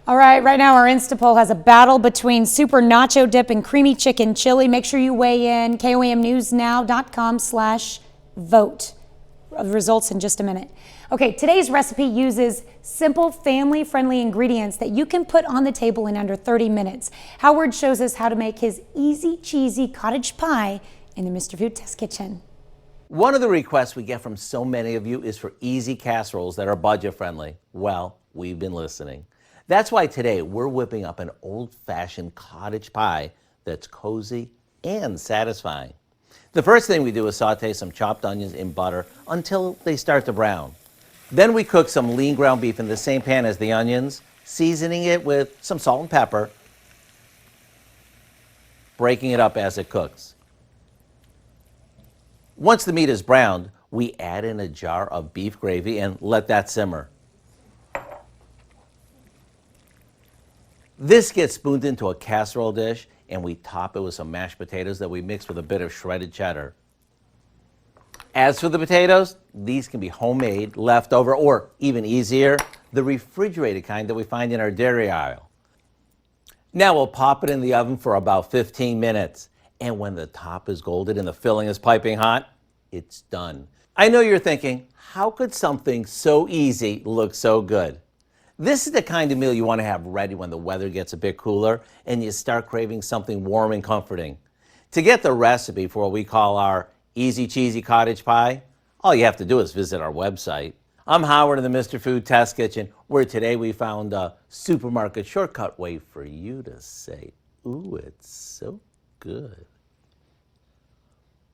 All right now our Insta poll has a battle between super nacho dip and creamy chicken chili. Make sure you weigh in, komnewsnow.com/vote. Results in just a minute. Okay, today's recipe uses simple family-friendly ingredients that you can put on the table in under 30 minutes. Howard shows us how to make his easy cheesy cottage pie in the Mr. Food Test Kitchen. One of the requests we get from so many of you is for easy casseroles that are budget friendly. Well, we've been listening. That's why today we're whipping up an old-fashioned cottage pie that's cozy and satisfying. The first thing we do is saute some chopped onions in butter until they start to brown. Then we cook some lean ground beef in the same pan as the onions, seasoning it with some salt and pepper, breaking it up as it cooks. Once the meat is browned, we add in a jar of beef gravy and let that simmer. This gets spooned into a casserole dish and we top it with some mashed potatoes that we mix with a bit of shredded cheddar. As for the potatoes, these can be homemade, leftover, or even easier, the refrigerated kind that we find in our dairy aisle. Now we'll pop it in the oven for about 15 minutes. And when the top is golden and the filling is piping hot, it's done. I know you're thinking, how could something so easy look so good? This is the kind of meal you want to have ready when the weather gets a bit cooler and you start craving something warm and comforting. To get the recipe for what we call our easy cheesy cottage pie, all you have to do is visit our website. I'm Howard in the Mr. Food Test Kitchen, where today we found a supermarket shortcut way for you to say, ooh, it's so good.